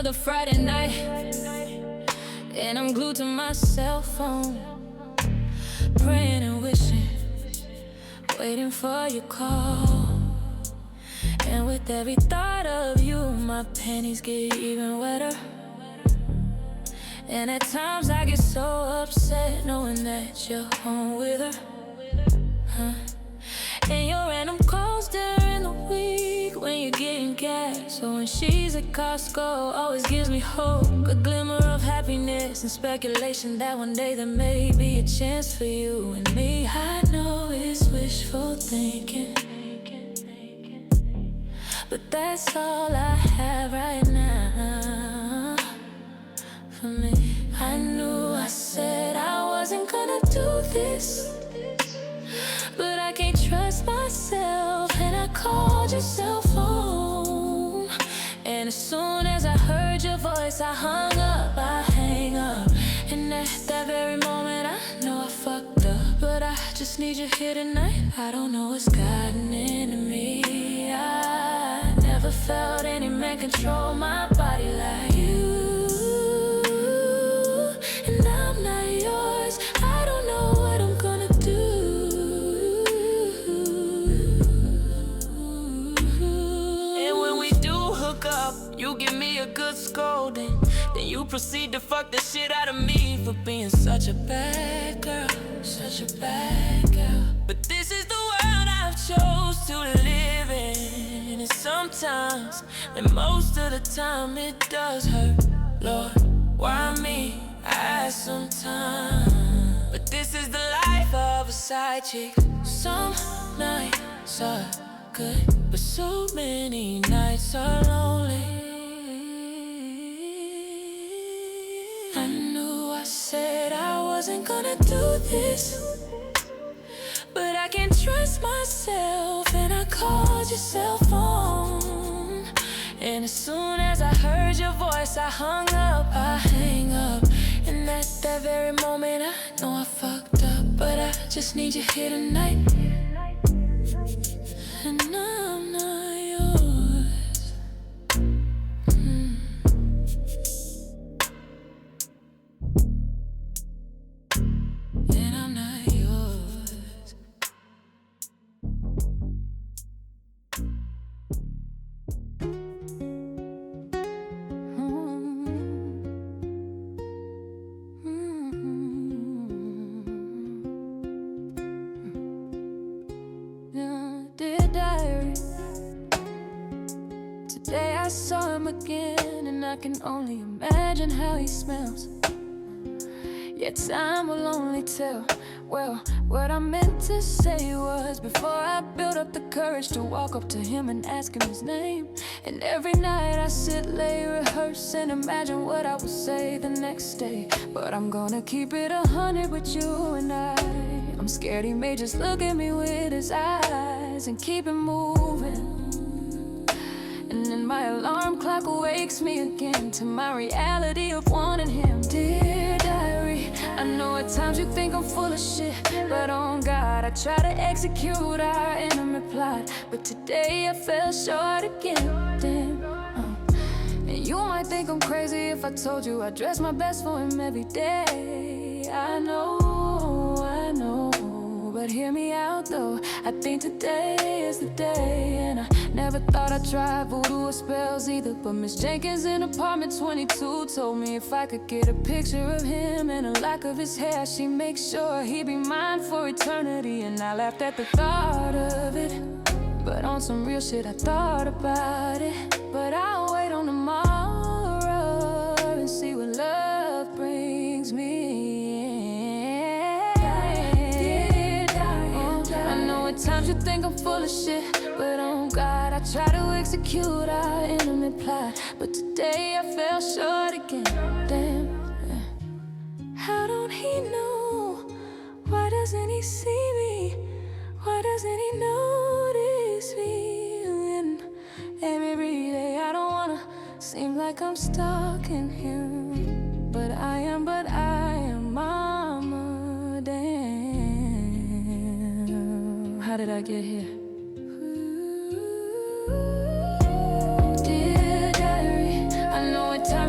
another Friday night, and I'm glued to my cell phone, praying and wishing, waiting for your call. And with every thought of you, my panties get even wetter. And at times I get so upset knowing that you're home with her, And your random calls during the week when you're getting gas, so when she's at Costco, always gives me hope, a glimmer of happiness and speculation that one day there may be a chance for you and me. I know it's wishful thinking, but that's all I have right now for me. I knew I said I wasn't gonna do this, but I can't trust myself, and I called your cell phone. And as soon as I heard your voice, I hung up, I hang up. And at that very moment, I know I fucked up, but I just need you here tonight. I don't know what's gotten into me. I never felt any man control my body like you. And I'm not yours, I don't know what I'm gonna do. And when we do hook up, you give me a good scolding, then you proceed to fuck the shit out of me for being such a bad girl, such a bad girl. But this is the world I've chose to live in, and sometimes, and most of the time, it does hurt. Lord, why me? I ask sometimes, but this is the life of a side chick. Some nights are good, but so many nights are lonely. I knew I said I wasn't gonna do this, but I can't trust myself, and I called your cell phone. And as soon as I heard your voice, I hung up, I hang up. And at that very moment, I know I fucked up, but I just need you here tonight. And I'm not yours. And I'm not yours. Dear diary, today I saw him again, and I can only imagine how he smells. Yet time will only tell. Well, what I meant to say was, before I built up the courage to walk up to him and ask him his name. And every night I sit, lay, rehearse, and imagine what I would say the next day. But I'm gonna keep it 100 with you and I'm scared he may just look at me with his eyes and keep it moving. And then my alarm clock wakes me again to my reality of wanting him. Dear diary, I know at times you think I'm full of shit, but on God, I try to execute our intimate plot. But today I fell short again. Damn. And you might think I'm crazy if I told you I dress my best for him every day. I know, but hear me out though. I think today is the day, and I never thought I'd try voodoo or spells either. But Miss Jenkins in apartment 22 told me if I could get a picture of him and a lock of his hair, she'd make sure he'd be mine for eternity. And I laughed at the thought of it, but on some real shit I thought about it. But I'll wait on tomorrow and see what love brings me. At times you think I'm full of shit, but on God, I try to execute our intimate plot. But today I fell short again. Damn. How don't he know? Why doesn't he see me? Why doesn't he notice me? And every day I don't wanna seem like I'm stalking him, but I am mama. Damn. How did I get here? Dear diary, I know at times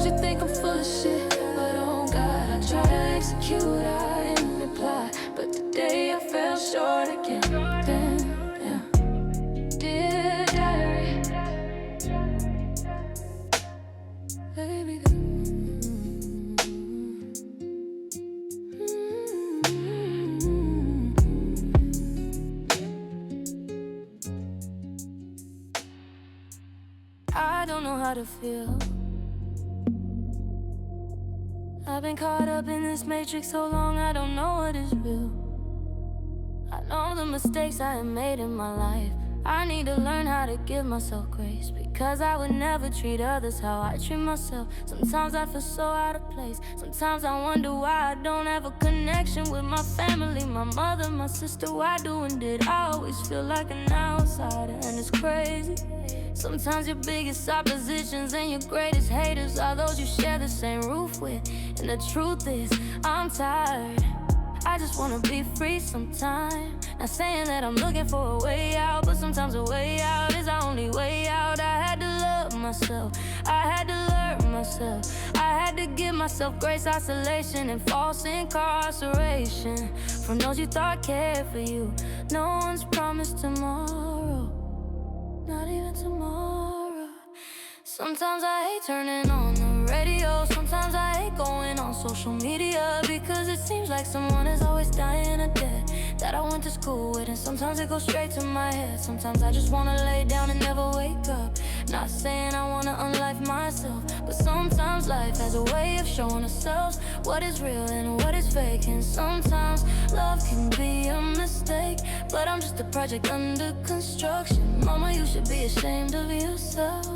execute, I didn't reply. But today I fell short again. Then, yeah. Dear diary, baby. I don't know how to feel. I've been caught up in this matrix so long, I don't know what is real. I know the mistakes I have made in my life. I need to learn how to give myself grace, because I would never treat others how I treat myself. Sometimes I feel so out of place. Sometimes I wonder why I don't have a connection with my family, my mother, my sister. Why do and did I always feel like an outsider? And it's crazy. Sometimes your biggest oppositions and your greatest haters are those you share the same roof with. And the truth is, I'm tired. I just wanna be free sometime. Not saying that I'm looking for a way out, but sometimes a way out is the only way out. I had to love myself, I had to learn myself, I had to give myself grace, isolation, and false incarceration from those you thought cared for you. No one's promised tomorrow, not even tomorrow. Sometimes I hate turning on the radio. Sometimes I hate going on social media, because it seems like someone is always dying or dead that I went to school with. And sometimes it goes straight to my head. Sometimes I just wanna lay down and never wake up. Not saying I wanna unlife myself, but sometimes life has a way of showing ourselves what is real and what is fake. And sometimes love can be a mistake, but I'm just a project under construction. Mama, you should be ashamed of yourself.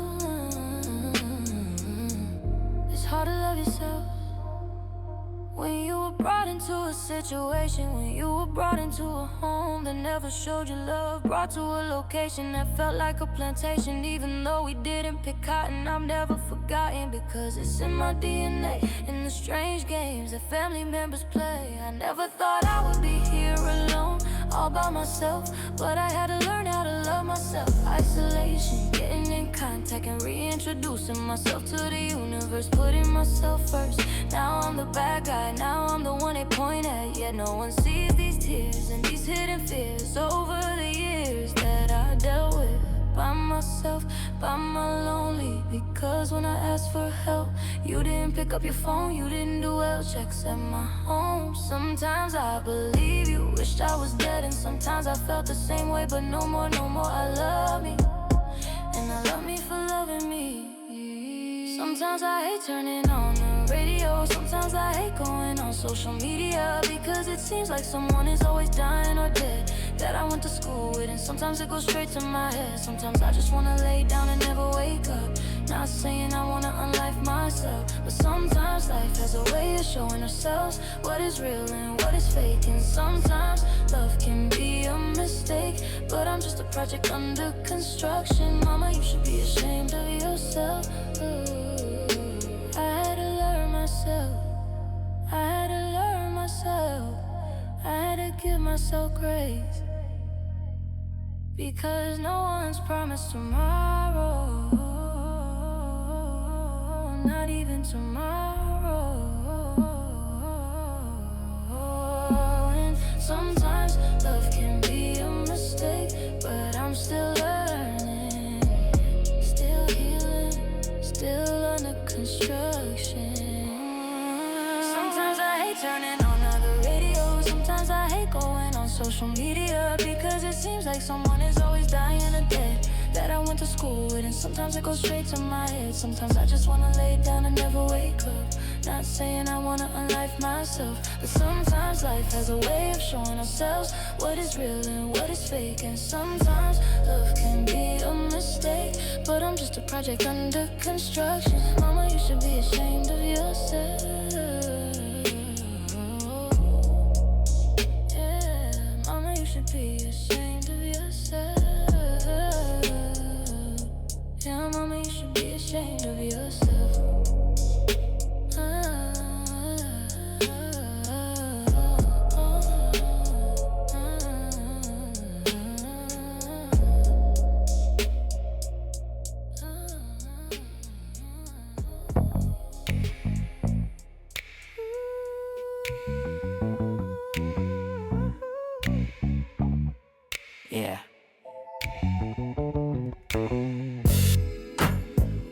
It's hard to love yourself when you were brought into a situation, when you were brought into a home that never showed you love, brought to a location that felt like a plantation. Even though we didn't pick cotton, I'm never forgotten, because it's in my DNA. In the strange games that family members play, I never thought I would be here alone, all by myself, but I had to learn how to love myself. Isolation, getting in contact and reintroducing myself to the universe, putting myself first. Now I'm the bad guy, now I'm the one they point at, yet no one sees these tears and these hidden fears over the years that I dealt with by myself, by my lonely. Because when I asked for help, you didn't pick up your phone, you didn't do health checks at my home. Sometimes I believe you wished I was dead, and sometimes I felt the same way, but no more, no more. I love me, and I love me for loving me. Sometimes I hate turning on the radio. Sometimes I hate going on social media, because it seems like someone is always dying or dead that I went to school with. And sometimes it goes straight to my head. Sometimes I just wanna lay down and never wake up. Not saying I wanna unlife myself, but sometimes life has a way of showing ourselves what is real and what is fake. And sometimes love can be a mistake, but I'm just a project under construction. Mama, you should be ashamed of yourself. I had to learn myself, I had to learn myself, I had to give myself grace, because no one's promised tomorrow, not even tomorrow. And sometimes love can be a mistake, but I'm still learning, still healing, still under construction. Sometimes I hate turning on the radio. Sometimes I hate going on social media, because it seems like someone is always dying or dead that I went to school with. And sometimes it goes straight to my head. Sometimes I just wanna lay down and never wake up. Not saying I wanna unlife myself, but sometimes life has a way of showing ourselves what is real and what is fake. And sometimes love can be a mistake, but I'm just a project under construction. Mama, you should be ashamed of yourself. Yeah, mama, you should be ashamed of yourself. Yeah, mama, you should be ashamed of yourself. Yeah.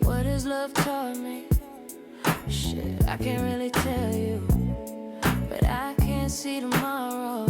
What has love taught me? Shit, I can't really tell you, but I can't see tomorrow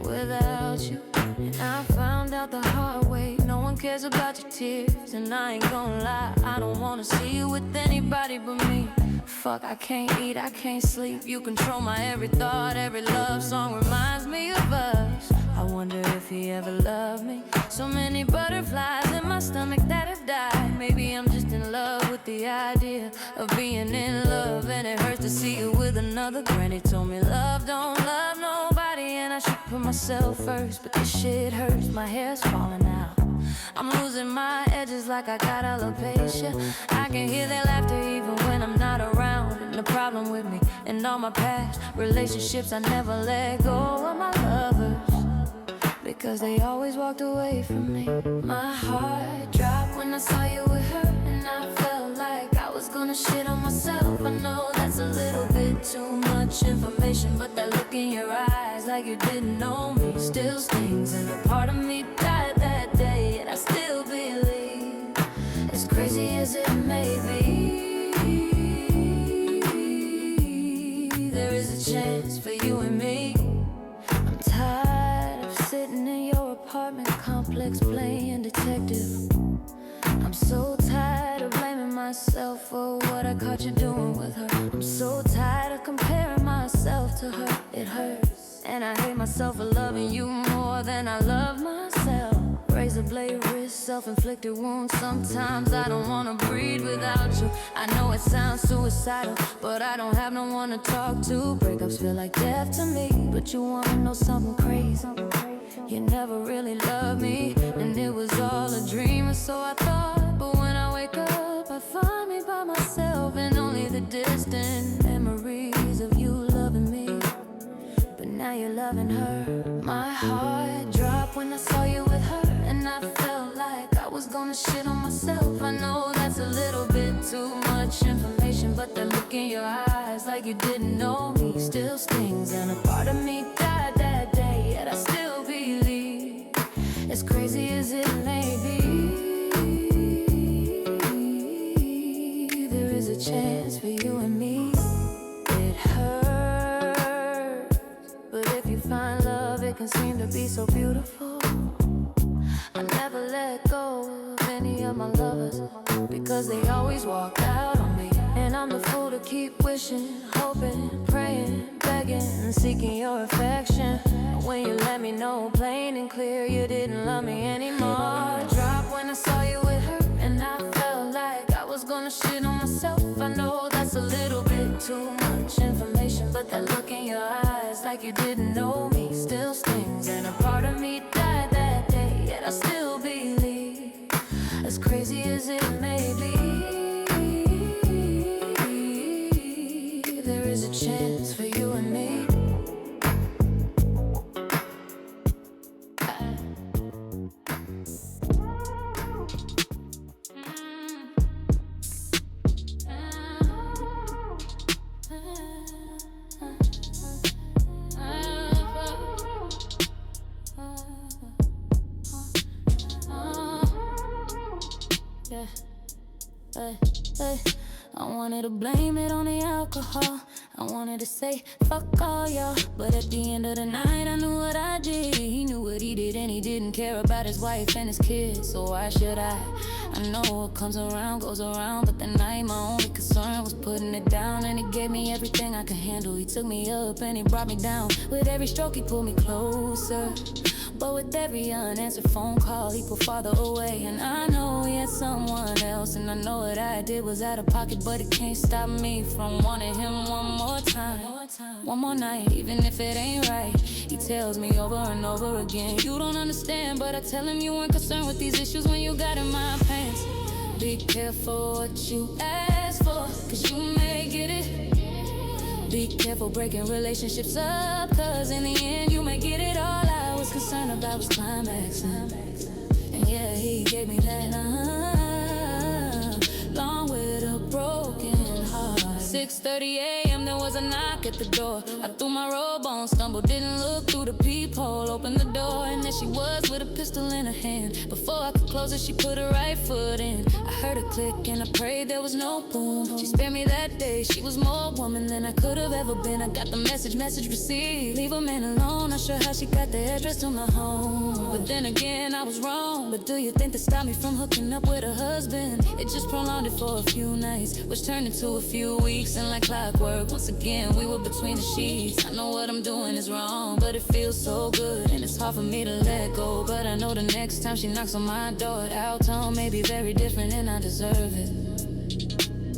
without you. And I found out the hard way, no one cares about your tears. And I ain't gonna lie, I don't wanna see you with anybody but me. Fuck, I can't eat, I can't sleep. You control my every thought, every love song reminds me of us. I wonder if he ever loved me. So many butterflies in my stomach that have died. Maybe I'm just in love with the idea of being in love, and it hurts to see you with another. Granny told me love don't love nobody, and I should put myself first, but this shit hurts, my hair's falling out. I'm losing my edges like I got alopecia. I can hear their laughter even when I'm not around. And the problem with me and all my past relationships, I never let go of my lovers, because they always walked away from me. My heart dropped when I saw you with her, and I felt like I was gonna shit on myself. I know that's a little bit too much information, but that look in your eyes like you didn't know me still stings. And a part of me died that day, and I still believe, as crazy as it may be, there is a chance for you and me. I'm tired of sitting in your apartment complex playing detective. I'm so tired of blaming myself for what I caught you doing with her. I'm so tired of comparing myself to her. It hurts, and I hate myself for loving you more than I love myself. Razor blade wrist, self-inflicted wounds. Sometimes I don't wanna breathe without you. I know it sounds suicidal, but I don't have no one to talk to. Breakups feel like death to me, but you wanna know something crazy? You never really loved me, and it was all a dream, or so I thought. But when I wake up, I find me by myself, and only the distant memories of you loving me. But now you're loving her. My heart dropped when I saw you with her, and I felt like I was gonna shit on myself. I know that's a little bit too much information, but that look in your eyes like you didn't know me still stings. And a part of me died that day, yet I still believe, as crazy as it may be, there is a chance for you and me. It hurts, but if you find love, it can seem to be so beautiful. I never let go of any of my lovers, because they always walked out on me. And I'm the fool to keep wishing, hoping, praying, begging, and seeking your affection. But when you let me know plain and clear you didn't love me anymore. Dropped when I saw you with her, and I felt like I was gonna shit on myself. I know that's a little bit too much information, but that look in your eyes like you didn't know me still stings. And a part of me died that day, yet I still believe, as crazy as it may be, there is a chance for you and me. Yeah. I wanted to blame it on the alcohol. I wanted to say, fuck all y'all. But at the end of the night, I knew what I did. He knew what he did, and he didn't care about his wife and his kids. So why should I? I know what comes around goes around, but that night my only concern was putting it down. And he gave me everything I could handle. He took me up and he brought me down. With every stroke he pulled me closer, but with every unanswered phone call he pulled farther away. And I know he had someone else, and I know what I did was out of pocket, but it can't stop me from wanting him one more time, one more night, even if it ain't right. He tells me over and over again, you don't understand, but I tell him you weren't concerned with these issues when you got in my pants. Be careful what you ask for, cause you may get it. Be careful breaking relationships up, cause in the end you may get it all. I was concerned about was climaxing, and yeah, he gave me that long with a broken heart. 6:30 a.m. there was a knock at the door. I threw my robe on, stumbled, didn't look through the peephole. Opened the door and there she was with a pistol in her hand. Before I could close it, she put her right foot in. I heard a click and I prayed there was no boom. She spared me that day, she was more woman than I could have ever been. I got the message received. Leave a man alone, not sure how she got the address to my home. But then again, I was wrong. But do you think that stopped me from hooking up with her husband? It just prolonged it for a few nights, which turned into a few weeks. And like clockwork, once again, we were between the sheets. I know what I'm doing is wrong, but it feels so good. And it's hard for me to let go. But I know the next time she knocks on my door, the outcome may be very different and I deserve it.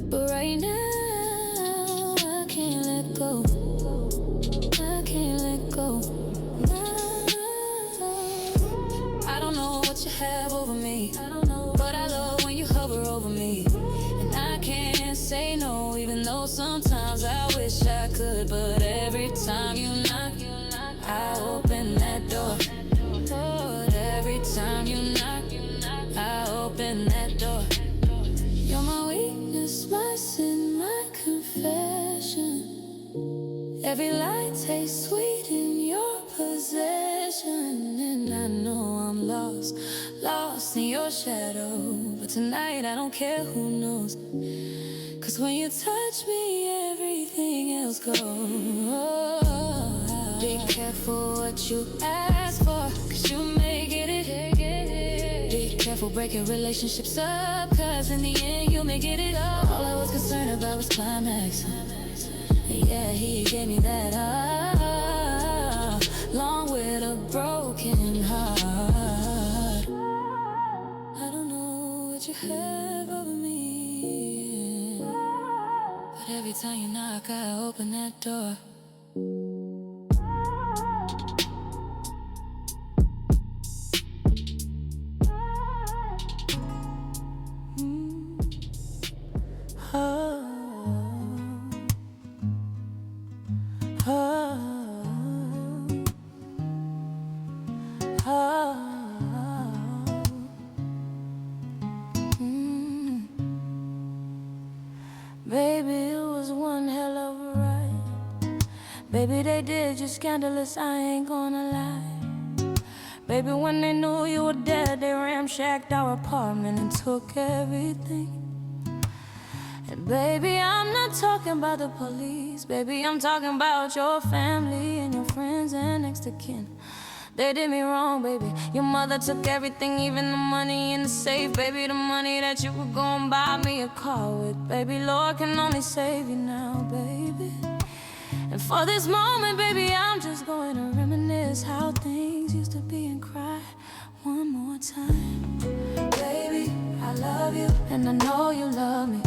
But right now, I can't let go. I can't let go. I don't know what you have over me, but I love when you hover over me. And I can't say no, even though sometimes I wish I could. But every time you knock, I open that door. Lord, every time you knock, I open that door. You're my weakness, my sin, my confession. Every lie tastes sweet in your possession. And I know I'm lost, lost in your shadow. But tonight I don't care who knows. Cause when you touch me, everything else goes. Be careful what you ask for, cause you may get it. Be careful breaking relationships up, cause in the end you may get it all. All I was concerned about was climax. Yeah, he gave me that along with a broken heart. I don't know what you have over me, but every time you knock, I open that door. Baby, it was one hell of a ride. Baby, they did you scandalous, I ain't gonna lie. Baby, when they knew you were dead, they ramshacked our apartment and took everything. And baby, I'm not talking about the police. Baby, I'm talking about your family and your friends and next of kin. They did me wrong, baby. Your mother took everything, even the money in the safe. Baby, the money that you were gonna buy me a car with. Baby, Lord can only save you now, baby. And for this moment, baby, I'm just going to reminisce how things used to be and cry one more time. Baby, I love you, and I know you love me.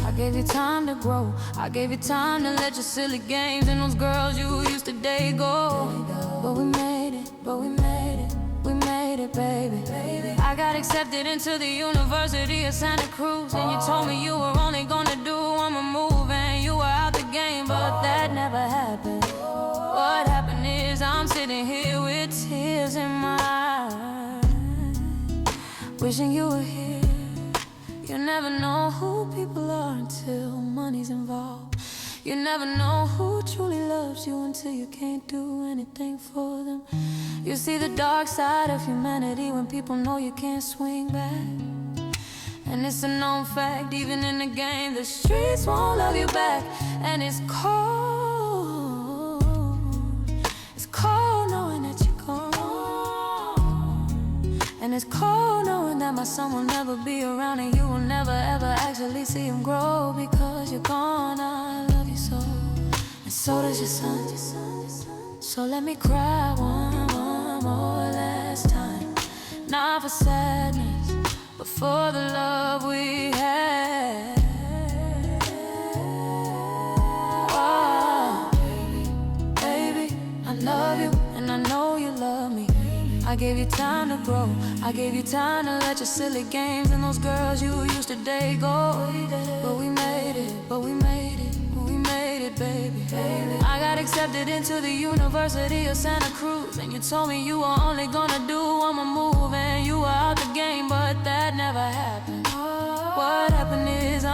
I gave you time to grow. I gave you time to let your silly games and those girls you used to date go. But we made it, we made it, baby. I got accepted into the University of Santa Cruz, and you told me you were only gonna do one more move and you were out the game, but that never happened. What happened is I'm sitting here with tears in my eyes, wishing you were here. You never know who people are until money's involved. You never know who truly loves you until you can't do anything for them. You see the dark side of humanity when people know you can't swing back. And it's a known fact, even in the game, the streets won't love you back. And it's cold, it's cold knowing that you're gone. And it's cold knowing that my son will never be around, and you will never ever actually see him grow, because you're gone. I love you so, and so does your son. So let me cry one more last time, not for sadness, but for the love we had. Oh, baby, I love you, and I know you love me. I gave you time to grow. I gave you time to let your silly games and those girls you used to date go. But we made it, we made it, baby. I got accepted into the University of Santa Cruz, and you told me you were only gonna do one more move and you were out the game, but that never happened. What happened is